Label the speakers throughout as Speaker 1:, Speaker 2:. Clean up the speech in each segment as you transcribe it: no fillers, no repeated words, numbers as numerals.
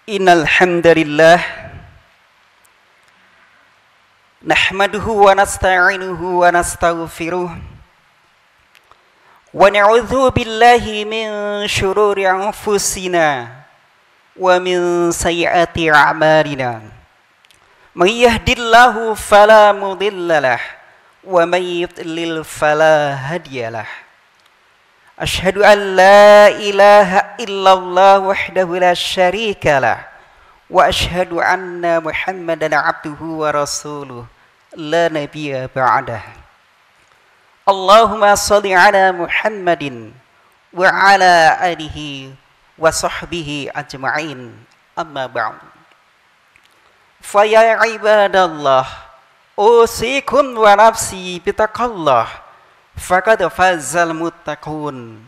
Speaker 1: Innal hamdalillah nahmaduhu wa nasta'inuhu wa nastaghfiruh wa na'udzu billahi min shururi anfusina wa min sayyiati a'malina. May yahdihillahu fala mudhillalah wa may yudlil fala hadiyalah. Asyhadu an la ilaha illallah wahdahu la syarika lah wa asyhadu anna Muhammadan abduhu wa rasuluh la nabiyya ba'dah. Allahumma shalli ala Muhammadin wa ala alihi wa sahbihi ajma'in, amma ba'd. Fa ya ibadallah usikum wa nafsi bitaqallah faqad fazal muttaqun.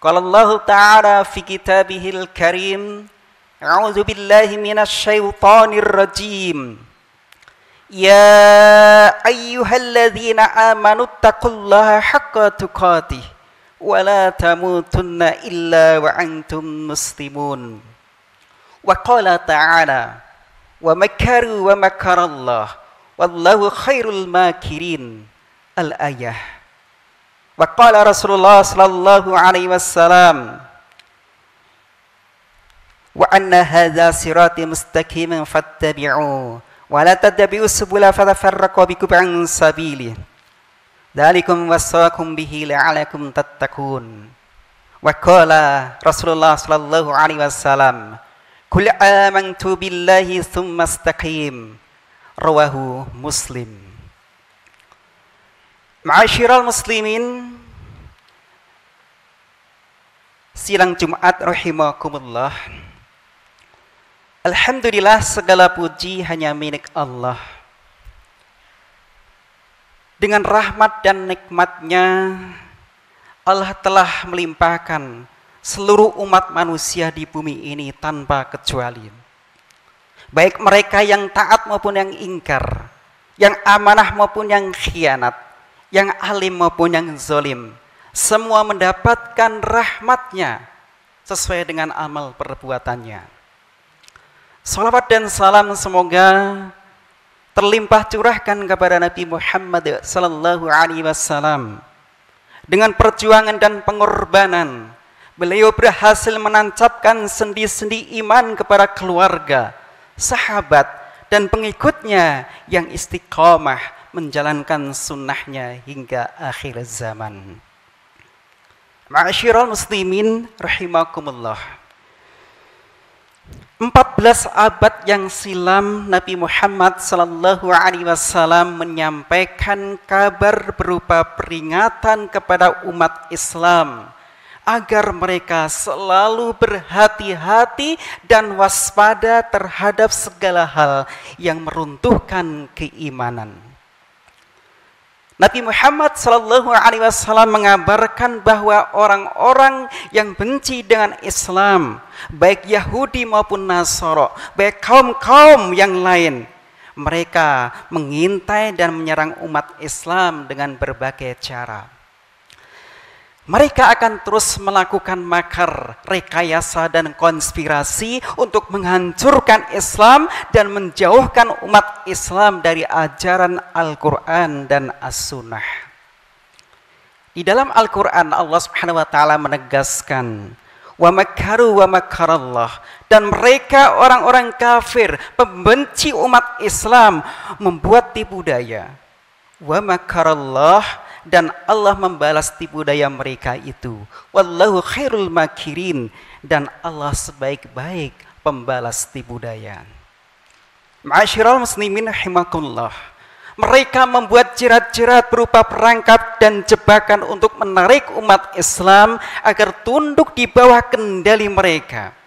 Speaker 1: Qala Allah Ta'ala fi kitabihil karim, a'udzu billahi minasy syaithanir rajim. Ya ayyuhalladzina amanu taqullaha haqqa tuqatih wa la tamutunna illa wa antum muslimun. Wa qala ta'ala, wa makaru wa makarallah wallahu khairul makirin. Al-ayah. Wa qala Rasulullah sallallahu alaihi wasallam, wa anna hadza sirati mustaqiman fattabi'u wa la tattabi'us subula fatafarraqu bikum an sabili. Dzalikum wasaqakum bihi la'alakum tattaqun. Wa qala Rasulullah sallallahu alaihi wasallam, qul amantu billahi tsumma istaqim. Rawahu Muslim. Ma'asyiral muslimin, siang Jumat rahimakumullah. Alhamdulillah, segala puji hanya milik Allah. Dengan rahmat dan nikmatnya, Allah telah melimpahkan seluruh umat manusia di bumi ini tanpa kecuali. Baik mereka yang taat maupun yang ingkar, yang amanah maupun yang khianat, yang alim maupun yang zalim, semua mendapatkan rahmatnya sesuai dengan amal perbuatannya. Salawat dan salam semoga terlimpah curahkan kepada Nabi Muhammad sallallahu alaihi wasallam. Dengan perjuangan dan pengorbanan, beliau berhasil menancapkan sendi-sendi iman kepada keluarga, sahabat, dan pengikutnya yang istiqomah menjalankan sunnahnya hingga akhir zaman. Ma'asyiral muslimin rahimakumullah. 14 abad yang silam Nabi Muhammad sallallahu alaihi wasallam menyampaikan kabar berupa peringatan kepada umat Islam agar mereka selalu berhati-hati dan waspada terhadap segala hal yang meruntuhkan keimanan. Nabi Muhammad sallallahu alaihi wasallam mengabarkan bahwa orang-orang yang benci dengan Islam, baik Yahudi maupun Nasara, baik kaum-kaum yang lain, mereka mengintai dan menyerang umat Islam dengan berbagai cara. Mereka akan terus melakukan makar, rekayasa, dan konspirasi untuk menghancurkan Islam dan menjauhkan umat Islam dari ajaran Al-Quran dan As-Sunnah. Di dalam Al-Quran Allah Subhanahu wa Ta'ala menegaskan, wa makaru wa makarallah, dan mereka orang-orang kafir, pembenci umat Islam, membuat tipu daya. Wa makarallah, dan Allah membalas tipu daya mereka itu. Wallahu khairul makirin, dan Allah sebaik-baik pembalas tipu daya. Ma'asyiral muslimin rahimakumullah. Mereka membuat jerat-jerat berupa perangkap dan jebakan untuk menarik umat Islam agar tunduk di bawah kendali mereka.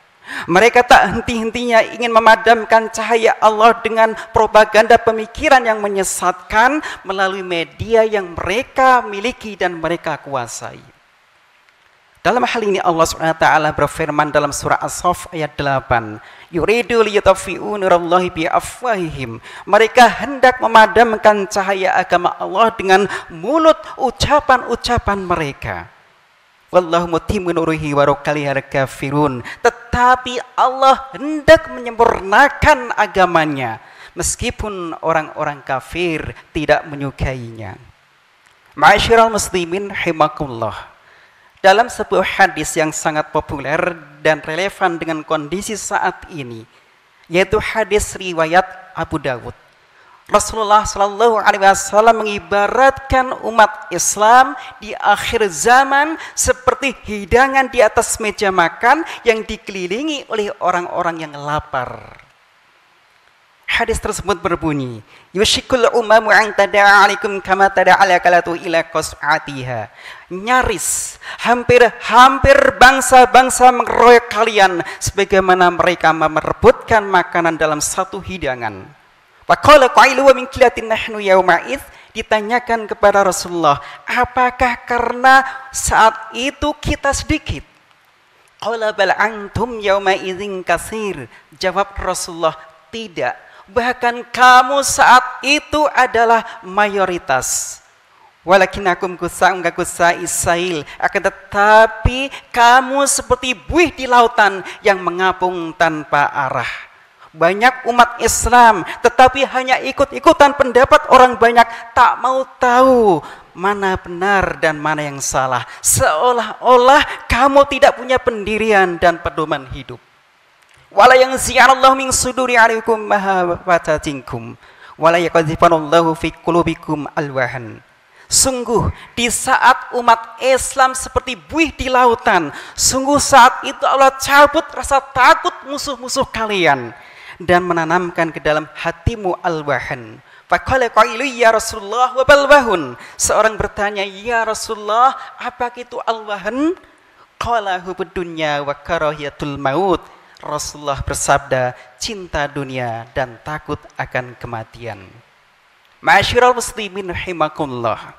Speaker 1: Mereka tak henti-hentinya ingin memadamkan cahaya Allah dengan propaganda pemikiran yang menyesatkan melalui media yang mereka miliki dan mereka kuasai. Dalam hal ini Allah SWT berfirman dalam surah As-Saff ayat 8, yuridu liyutaffi'u nurallahi biafwahihim. Mereka hendak memadamkan cahaya agama Allah dengan mulut ucapan-ucapan mereka. Wallahu mutimmu nurihi walau karihal kafirun. Tetapi Allah hendak menyempurnakan agamanya meskipun orang-orang kafir tidak menyukainya. Ma'asyiral muslimin rahimakumullah. Dalam sebuah hadis yang sangat populer dan relevan dengan kondisi saat ini, yaitu hadis riwayat Abu Dawud, Rasulullah Shallallahu Alaihi Wasallam mengibaratkan umat Islam di akhir zaman seperti hidangan di atas meja makan yang dikelilingi oleh orang-orang yang lapar. Hadis tersebut berbunyi, yushikul umamu an tada'a alaikum kama tada'ala kalatu ila qas'atiha. Nyaris hampir bangsa-bangsa mengeroyok kalian sebagaimana mereka merebutkan makanan dalam satu hidangan. Faqala qailu wa min qillatin nahnu yauma'id. Ditanyakan kepada Rasulullah, apakah karena saat itu kita sedikit? Qala bal antum yauma'izin katsir. Jawab Rasulullah, tidak. Bahkan kamu saat itu adalah mayoritas. Walakinakum kusa'um ka kusa'is sail. Akan tetapi kamu seperti buih di lautan yang mengapung tanpa arah. Banyak umat Islam tetapi hanya ikut-ikutan pendapat orang banyak, tak mau tahu mana benar dan mana yang salah. Seolah-olah kamu tidak punya pendirian dan pedoman hidup. Wala yanzi'allahu min suduri 'alaikum mahabatatinkum wala yaqdhifanallahu fi qulubikum alwahan. Sungguh di saat umat Islam seperti buih di lautan, sungguh saat itu Allah cabut rasa takut musuh-musuh kalian dan menanamkan ke dalam hatimu alwahan. Faqala qailu ya Rasulullah wa balwahun. Seorang bertanya, ya Rasulullah, apakah itu alwahan? Qala hubud dunya wa karahiyatul maut. Rasulullah bersabda, cinta dunia dan takut akan kematian. Ma'asyiral muslimin rahimakumullah.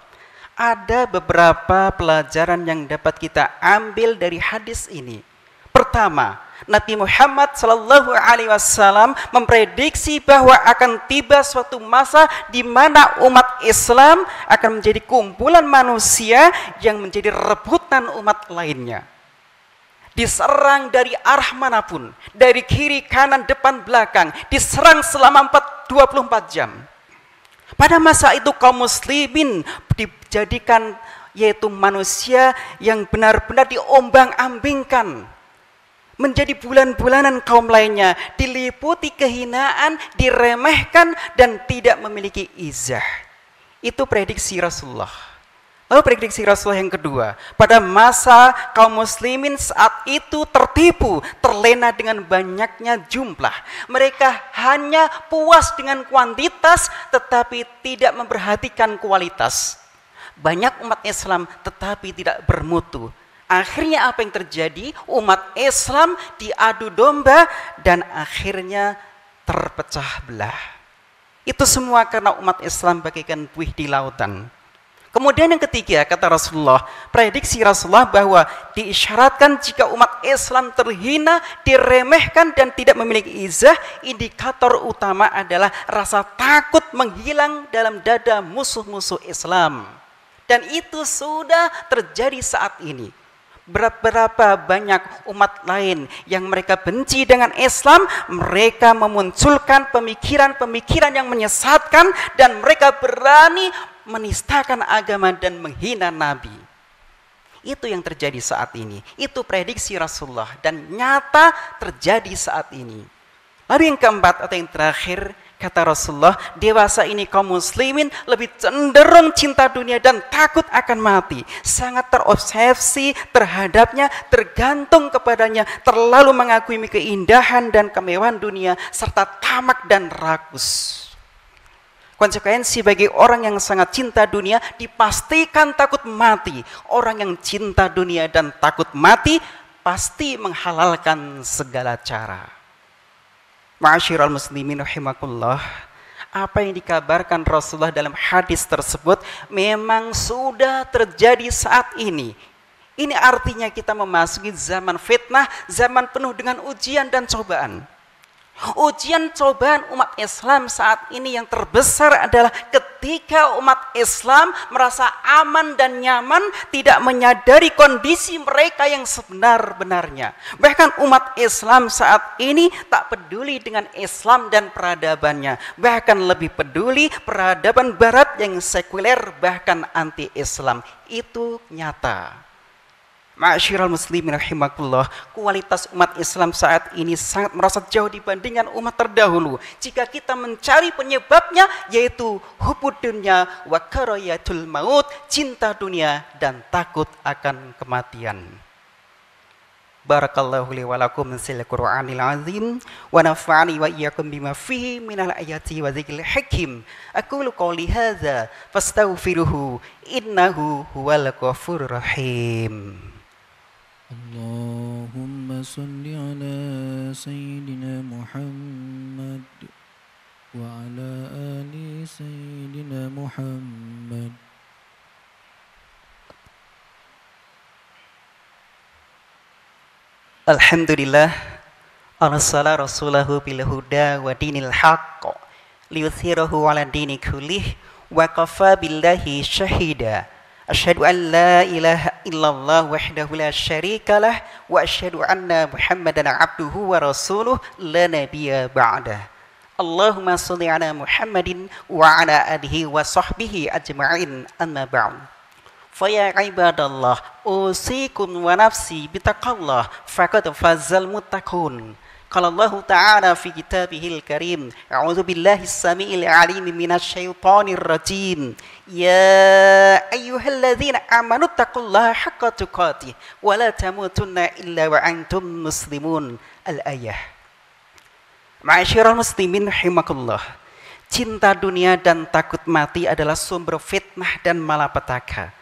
Speaker 1: Ada beberapa pelajaran yang dapat kita ambil dari hadis ini. Pertama, Nabi Muhammad Shallallahu Alaihi Wasallam memprediksi bahwa akan tiba suatu masa di mana umat Islam akan menjadi kumpulan manusia yang menjadi rebutan umat lainnya. Diserang dari arah manapun, dari kiri, kanan, depan, belakang, diserang selama 24 jam. Pada masa itu kaum muslimin dijadikan yaitu manusia yang benar-benar diombang-ambingkan, menjadi bulan-bulanan kaum lainnya, diliputi kehinaan, diremehkan, dan tidak memiliki izah. Itu prediksi Rasulullah. Lalu prediksi Rasulullah yang kedua, pada masa kaum muslimin saat itu tertipu, terlena dengan banyaknya jumlah. Mereka hanya puas dengan kuantitas, tetapi tidak memperhatikan kualitas. Banyak umat Islam tetapi tidak bermutu. Akhirnya apa yang terjadi? Umat Islam diadu domba dan akhirnya terpecah belah. Itu semua karena umat Islam bagaikan buih di lautan. Kemudian yang ketiga, kata Rasulullah, prediksi Rasulullah bahwa diisyaratkan jika umat Islam terhina, diremehkan dan tidak memiliki izah, indikator utama adalah rasa takut menghilang dalam dada musuh-musuh Islam. Dan itu sudah terjadi saat ini. Berapa banyak umat lain yang mereka benci dengan Islam, mereka memunculkan pemikiran-pemikiran yang menyesatkan dan mereka berani menistakan agama dan menghina Nabi. Itu yang terjadi saat ini. Itu prediksi Rasulullah dan nyata terjadi saat ini. Lalu yang keempat atau yang terakhir, kata Rasulullah, dewasa ini kaum muslimin lebih cenderung cinta dunia dan takut akan mati. Sangat terobsesi terhadapnya, tergantung kepadanya, terlalu mengagumi keindahan dan kemewahan dunia, serta tamak dan rakus. Konsekuensi bagi orang yang sangat cinta dunia dipastikan takut mati. Orang yang cinta dunia dan takut mati pasti menghalalkan segala cara. Ma'asyiral muslimin rahimakumullah, apa yang dikabarkan Rasulullah dalam hadis tersebut memang sudah terjadi saat ini. Ini artinya kita memasuki zaman fitnah, zaman penuh dengan ujian dan cobaan. Ujian cobaan umat Islam saat ini yang terbesar adalah ketika umat Islam merasa aman dan nyaman, tidak menyadari kondisi mereka yang sebenar-benarnya. Bahkan umat Islam saat ini tak peduli dengan Islam dan peradabannya, bahkan lebih peduli peradaban barat yang sekuler, bahkan anti-Islam. Itu nyata. Ma'asyiral muslimin rahimakumullah, kualitas umat Islam saat ini sangat merasa jauh dibandingkan umat terdahulu. Jika kita mencari penyebabnya, yaitu hubud dunya wa karayatul maut, cinta dunia dan takut akan kematian. Barakallahu li wa lakum min Qur'anil azim wa nafa'ani wa iyyakum bima fihi minal ayati wa dzikril hakim. Aqulu qouli hadza fastaghfiruhu innahu huwal ghafurur rahim.
Speaker 2: Allahumma salli ala Sayyidina Muhammad wa ala ali Sayyidina Muhammad.
Speaker 1: Alhamdulillah, arsala rasulahu bil huda wa dinil haqq liyuthhirahu ala dini kullih wa kafa billahi syahida. Asyhadu an la ilaha illallah wahdahu la syarikalah wa asyhadu anna Muhammadan abduhu wa rasuluh la nabiyya ba'dah. Allahumma shalli ala Muhammadin wa ala alihi wa sahbihi ajma'in, amma ba'd. Faya ibadallah, usikum wa nafsi bitaqallah faqad fazal muttaqun. Qala Allah Ta'ala fi kitabihil karim, a'udzu billahi as-sami'il 'alim minasy syaithanir rajim. Ya ayyuhalladzina amanu taqullaha haqqa tuqatih wa la tamutunna illa wa antum muslimun. Al-ayah. Ma'asyiral muslimin rahimakumullah. Cinta dunia dan takut mati adalah sumber fitnah dan malapetaka.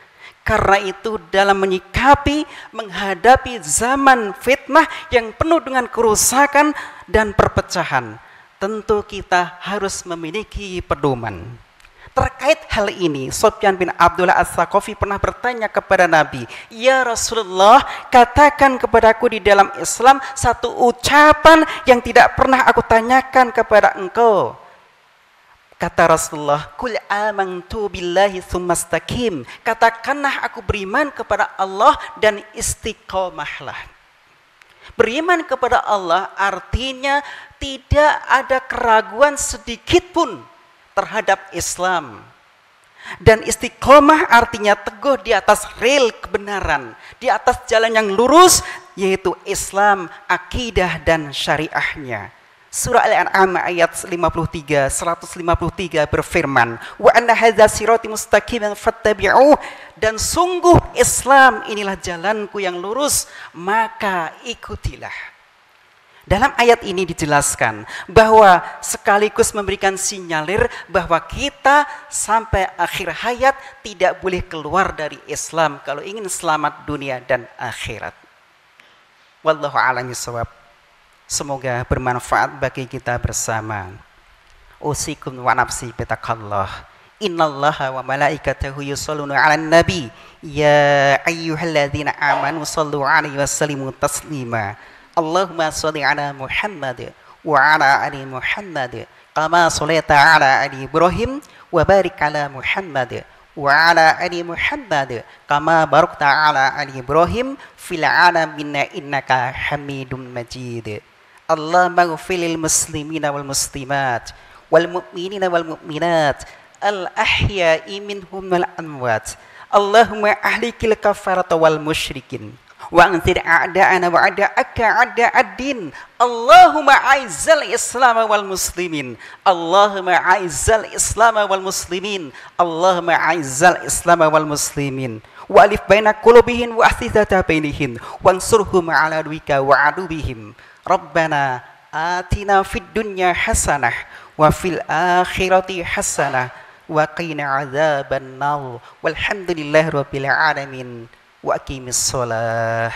Speaker 1: Karena itu dalam menyikapi, menghadapi zaman fitnah yang penuh dengan kerusakan dan perpecahan, tentu kita harus memiliki pedoman. Terkait hal ini, Sufyan bin Abdullah As-Saqafi pernah bertanya kepada Nabi, "Ya Rasulullah, katakan kepadaku di dalam Islam satu ucapan yang tidak pernah aku tanyakan kepada engkau." Kata Rasulullah, "Qul amantu billahi tsumastaqim." Katakanlah aku beriman kepada Allah dan istiqomahlah. Beriman kepada Allah artinya tidak ada keraguan sedikit pun terhadap Islam. Dan istiqomah artinya teguh di atas rel kebenaran, di atas jalan yang lurus, yaitu Islam, akidah dan syariahnya. Surah Al-An'am ayat 153 berfirman, "Wa anna hadza sirati mustaqiman fattabi'uh." Dan sungguh Islam inilah jalanku yang lurus, maka ikutilah. Dalam ayat ini dijelaskan bahwa sekaligus memberikan sinyalir bahwa kita sampai akhir hayat tidak boleh keluar dari Islam kalau ingin selamat dunia dan akhirat. Wallahu a'lam bishawab. Semoga bermanfaat bagi kita bersama. Usikum wa nafsi bitaqallah. Innallaha wa malaikatahu yusholluna 'alan nabi. Ya ayyuhalladzina amanu shallu 'alaihi wa sallimu taslima. Allahumma shalli 'ala Muhammad wa 'ala ali Muhammad kama shallaita 'ala ali Ibrahim wa barik 'ala Muhammad wa 'ala ali Muhammad kama barakta 'ala ali Ibrahim fil 'alamin innaka Hamidum Majid. Allahumma ighfir lil muslimina wal muslimat wal mu'minina wal mu'minat al ahya'i minhum wal amwat. Allahumma ahlikil kafarata wal musyrikin wa anzir a'da'ana wa a'da'aka a'da'ad-din. Allahumma a'izzal islam wal muslimin. Allahumma a'izzal islam wal muslimin. Allahumma a'izzal islam wal muslimin. Wa alif baina qulubihim wa ahsithata bainihim wansurhum 'ala aduwika wa aduwihim. Rabbana atina fid dunya hasanah wa fil akhirati hasanah wa qina adzaban nar. Walhamdulillahi rabbil alamin. Wa aqimis shalah.